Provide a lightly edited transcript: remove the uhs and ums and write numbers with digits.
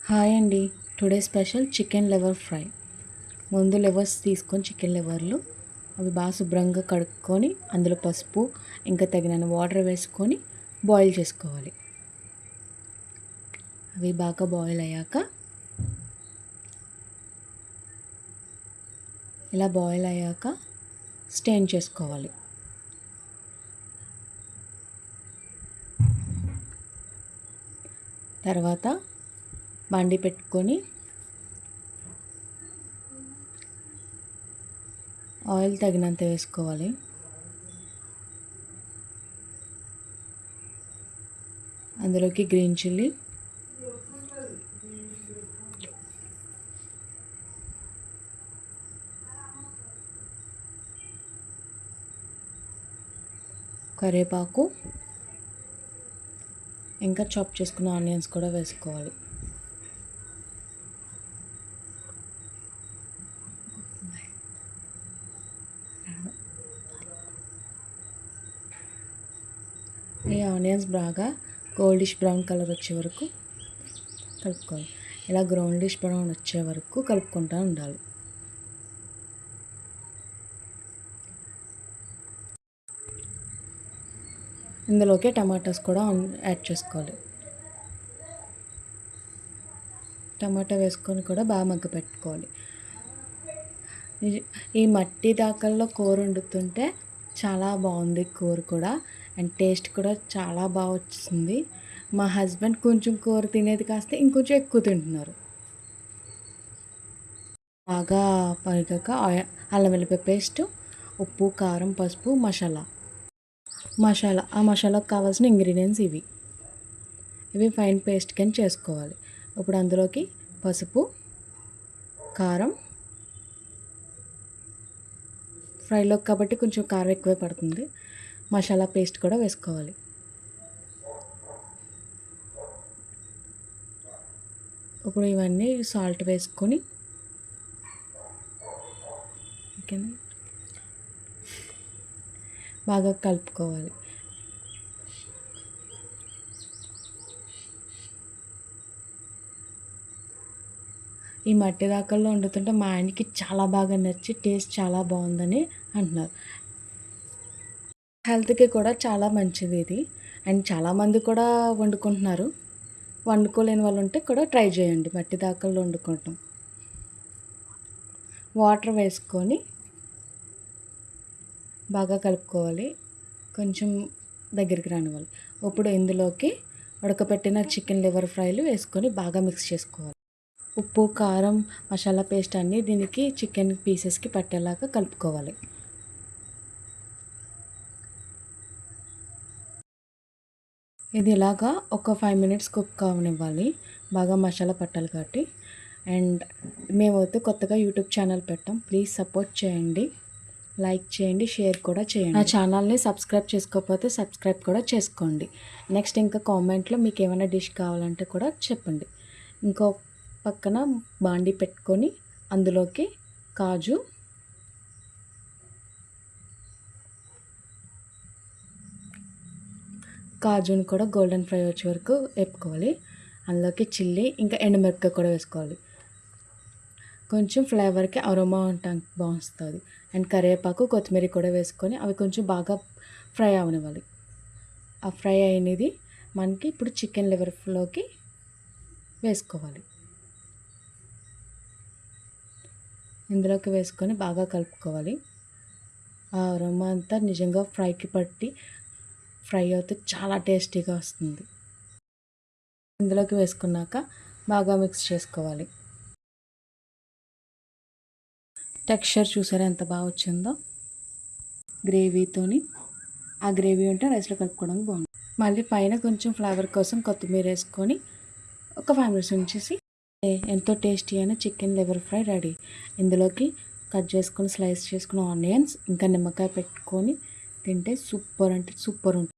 Hi అండి. Today special chicken liver fry. ముందు levers తీసుకొని చికెన్ లివర్లు అవి బాగా శుభ్రంగా కడుక్కొని అందులో పసుపు ఇంకా తగినన్ని వాటర్ వేసుకొని బాయిల్ చేసుకోవాలి. అవి బాగా బాయిల్ అయ్యాక ఇలా బాయిల్ అయ్యాక స్టెయిన్ చేసుకోవాలి. తర్వాత బండి పెట్టుకొని ఆయిల్ తగినంత వేసుకోవాలి. అందులోకి గ్రీన్ చిల్లీ, కరివేపాకు, ఇంకా చాప్ చేసుకున్న ఆనియన్స్ కూడా వేసుకోవాలి. ఈ ఆనియన్స్ బాగా గోల్డిష్ బ్రౌన్ కలర్ వచ్చే వరకు కలుపుకోవాలి. ఇలా గోల్డిష్ బ్రౌన్ వచ్చే వరకు కలుపుకుంటూ ఉండాలి. ఇందులోకి టమాటాస్ కూడా యాడ్ చేసుకోవాలి. టమాటా వేసుకొని కూడా బాగా మగ్గపెట్టుకోవాలి. ఈ మట్టి దాకల్లో కూర వండుతుంటే చాలా బాగుంది. కూర కూడా అండ్ టేస్ట్ కూడా చాలా బాగా వచ్చింది. మా హస్బెండ్ కొంచెం కూర తినేది కాస్త ఇంకొంచెం ఎక్కువ తింటున్నారు. బాగా పైగాక అల్లం వెల్లిపాయ పేస్ట్, ఉప్పు, కారం, పసుపు, మసాలా. ఆ మసాలాకు కావాల్సిన ఇంగ్రీడియంట్స్ ఇవి ఫైన్ పేస్ట్ కింద చేసుకోవాలి. ఇప్పుడు అందులోకి పసుపు, కారం, ఫ్రైలో కాబట్టి కొంచెం కారం ఎక్కువే పడుతుంది. మసాలా పేస్ట్ కూడా వేసుకోవాలి. ఇప్పుడు ఇవన్నీ సాల్ట్ వేసుకొని బాగా కలుపుకోవాలి. ఈ మట్టి దాకల్లో వండుతుంటే మా ఆయనకి చాలా బాగా నచ్చి టేస్ట్ చాలా బాగుందని అంటున్నారు. హెల్త్కి కూడా చాలా మంచిది ఇది. అండ్ చాలామంది కూడా వండుకుంటున్నారు. వండుకోలేని వాళ్ళు ఉంటే కూడా ట్రై చేయండి మట్టి దాకల్లో వండుకోవటం. వాటర్ వేసుకొని బాగా కలుపుకోవాలి. కొంచెం దగ్గరికి రానివ్వాలి. ఇప్పుడు ఇందులోకి ఉడకపెట్టిన చికెన్ లివర్ ఫ్రైలు వేసుకొని బాగా మిక్స్ చేసుకోవాలి. ఉప్పు, కారం, మసాలా పేస్ట్ అన్నీ దీనికి చికెన్ పీసెస్కి పట్టేలాగా కలుపుకోవాలి. ఇది ఇలాగా ఒక 5 మినిట్స్ కుక్ అవనివ్వాలి. బాగా మసాలా పట్టాలి కాబట్టి. అండ్ మేమైతే కొత్తగా యూట్యూబ్ ఛానల్ పెట్టాం. ప్లీజ్ సపోర్ట్ చేయండి, లైక్ చేయండి, షేర్ కూడా చేయండి. నా ఛానల్ని సబ్స్క్రైబ్ చేసుకోకపోతే సబ్స్క్రైబ్ కూడా చేసుకోండి. నెక్స్ట్ ఇంకా కామెంట్లో మీకు ఏమైనా డిష్ కావాలంటే కూడా చెప్పండి. ఇంకో పక్కన బాండి పెట్టుకొని అందులోకి కాజుని కూడా గోల్డెన్ ఫ్రై వచ్చే వరకు వేపుకోవాలి. అందులోకి చిల్లీ ఇంకా ఎండుమిరపకాయ కూడా వేసుకోవాలి. కొంచెం ఫ్లేవర్కి అరోమా ఉండటానికి బాగుంటుంది. అండ్ కరివేపాకు, కొత్తిమీర కూడా వేసుకొని అవి కొంచెం బాగా ఫ్రై అవనివ్వాలి. ఆ ఫ్రై అయినది మనకి ఇప్పుడు చికెన్ లివర్లోకి వేసుకోవాలి. ఇందులోకి వేసుకొని బాగా కలుపుకోవాలి. ఆ అరోమా అంతా నిజంగా ఫ్రైకి పట్టి ఫ్రై అయితే చాలా టేస్టీగా వస్తుంది. ఇందులోకి వేసుకున్నాక బాగా మిక్స్ చేసుకోవాలి. టెక్స్చర్ చూసారా ఎంత బాగా వచ్చిందో గ్రేవీతోని. ఆ గ్రేవీ ఉంటే రైస్లో కలుపుకోవడానికి బాగుంది. మళ్ళీ పైన కొంచెం ఫ్లేవర్ కోసం కొత్తిమీర వేసుకొని ఒక 5 మినిట్స్ ఉంచేసి ఎంతో టేస్టీ అయిన చికెన్ లివర్ ఫ్రై రెడీ. ఇందులోకి కట్ చేసుకొని స్లైస్ చేసుకున్న ఆనియన్స్ ఇంకా నిమ్మకాయ పెట్టుకొని తింటే సూపర్ అంటే సూపర్ ఉంటుంది.